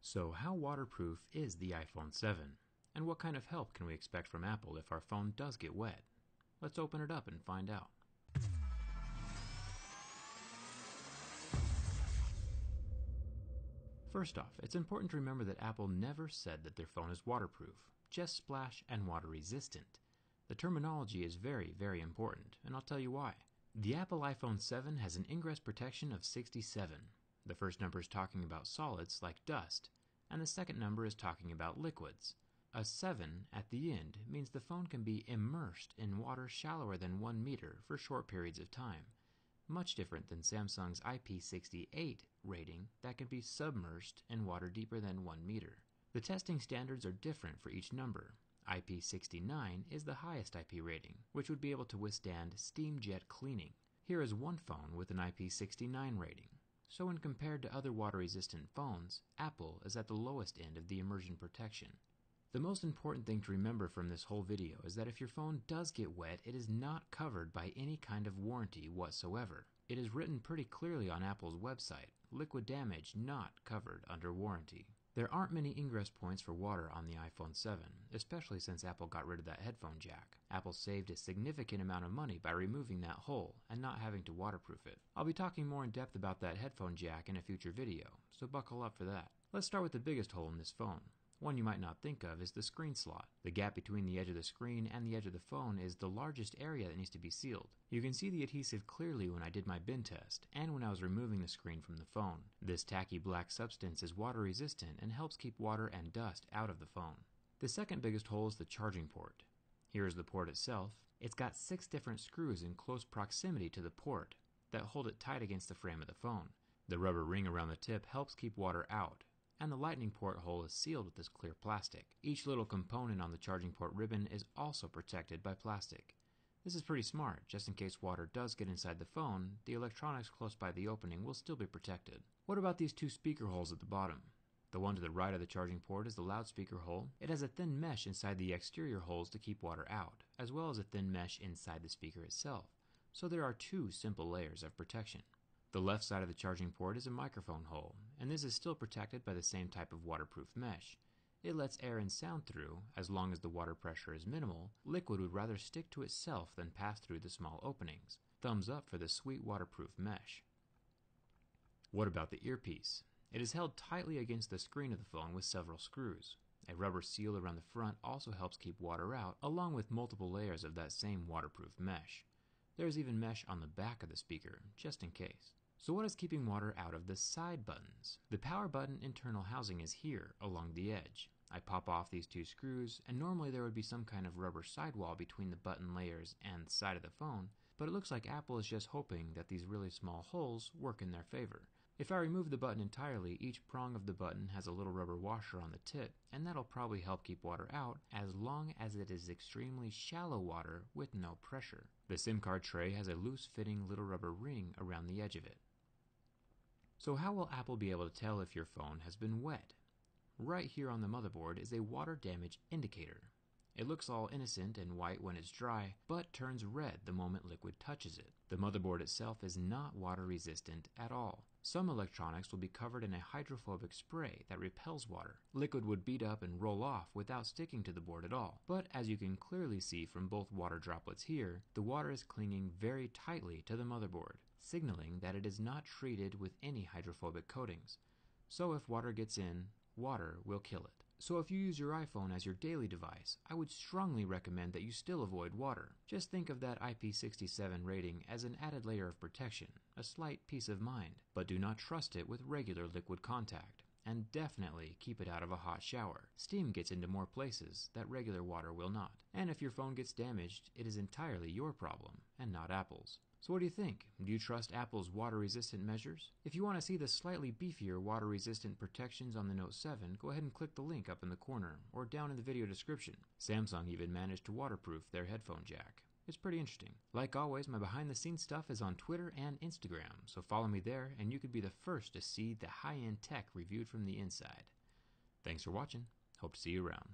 So how waterproof is the iPhone 7? And what kind of help can we expect from Apple if our phone does get wet? Let's open it up and find out. First off, it's important to remember that Apple never said that their phone is waterproof, just splash and water resistant. The terminology is very, very important, and I'll tell you why. The Apple iPhone 7 has an ingress protection of 67. The first number is talking about solids like dust, and the second number is talking about liquids. A 7 at the end means the phone can be immersed in water shallower than 1 meter for short periods of time, much different than Samsung's IP68 rating that can be submersed in water deeper than 1 meter. The testing standards are different for each number. IP69 is the highest IP rating, which would be able to withstand steam jet cleaning. Here is one phone with an IP69 rating. So when compared to other water-resistant phones, Apple is at the lowest end of the immersion protection. The most important thing to remember from this whole video is that if your phone does get wet, it is not covered by any kind of warranty whatsoever. It is written pretty clearly on Apple's website, liquid damage not covered under warranty. There aren't many ingress points for water on the iPhone 7, especially since Apple got rid of that headphone jack. Apple saved a significant amount of money by removing that hole and not having to waterproof it. I'll be talking more in depth about that headphone jack in a future video, so buckle up for that. Let's start with the biggest hole in this phone. One you might not think of is the screen slot. The gap between the edge of the screen and the edge of the phone is the largest area that needs to be sealed. You can see the adhesive clearly when I did my bin test and when I was removing the screen from the phone. This tacky black substance is water resistant and helps keep water and dust out of the phone. The second biggest hole is the charging port. Here is the port itself. It's got 6 different screws in close proximity to the port that hold it tight against the frame of the phone. The rubber ring around the tip helps keep water out, and the lightning port hole is sealed with this clear plastic. Each little component on the charging port ribbon is also protected by plastic. This is pretty smart. Just in case water does get inside the phone, the electronics close by the opening will still be protected. What about these 2 speaker holes at the bottom? The one to the right of the charging port is the loudspeaker hole. It has a thin mesh inside the exterior holes to keep water out, as well as a thin mesh inside the speaker itself. So there are 2 simple layers of protection. The left side of the charging port is a microphone hole, and this is still protected by the same type of waterproof mesh. It lets air and sound through. As long as the water pressure is minimal, liquid would rather stick to itself than pass through the small openings. Thumbs up for the sweet waterproof mesh. What about the earpiece? It is held tightly against the screen of the phone with several screws. A rubber seal around the front also helps keep water out, along with multiple layers of that same waterproof mesh. There is even mesh on the back of the speaker, just in case. So what is keeping water out of the side buttons? The power button internal housing is here along the edge. I pop off these 2 screws, and normally there would be some kind of rubber sidewall between the button layers and the side of the phone, but it looks like Apple is just hoping that these really small holes work in their favor. If I remove the button entirely, each prong of the button has a little rubber washer on the tip, and that'll probably help keep water out as long as it is extremely shallow water with no pressure. The SIM card tray has a loose-fitting little rubber ring around the edge of it. So how will Apple be able to tell if your phone has been wet? Right here on the motherboard is a water damage indicator. It looks all innocent and white when it's dry, but turns red the moment liquid touches it. The motherboard itself is not water resistant at all. Some electronics will be covered in a hydrophobic spray that repels water. Liquid would beat up and roll off without sticking to the board at all. But as you can clearly see from both water droplets here, the water is clinging very tightly to the motherboard, signaling that it is not treated with any hydrophobic coatings. So if water gets in, water will kill it. So if you use your iPhone as your daily device, I would strongly recommend that you still avoid water. Just think of that IP67 rating as an added layer of protection, a slight peace of mind, but do not trust it with regular liquid contact. And definitely keep it out of a hot shower. Steam gets into more places that regular water will not. And if your phone gets damaged, it is entirely your problem and not Apple's. So what do you think? Do you trust Apple's water-resistant measures? If you want to see the slightly beefier water-resistant protections on the Note 7, go ahead and click the link up in the corner or down in the video description. Samsung even managed to waterproof their headphone jack. It's pretty interesting. Like always, my behind-the-scenes stuff is on Twitter and Instagram, so follow me there and you could be the first to see the high-end tech reviewed from the inside. Thanks for watching. Hope to see you around.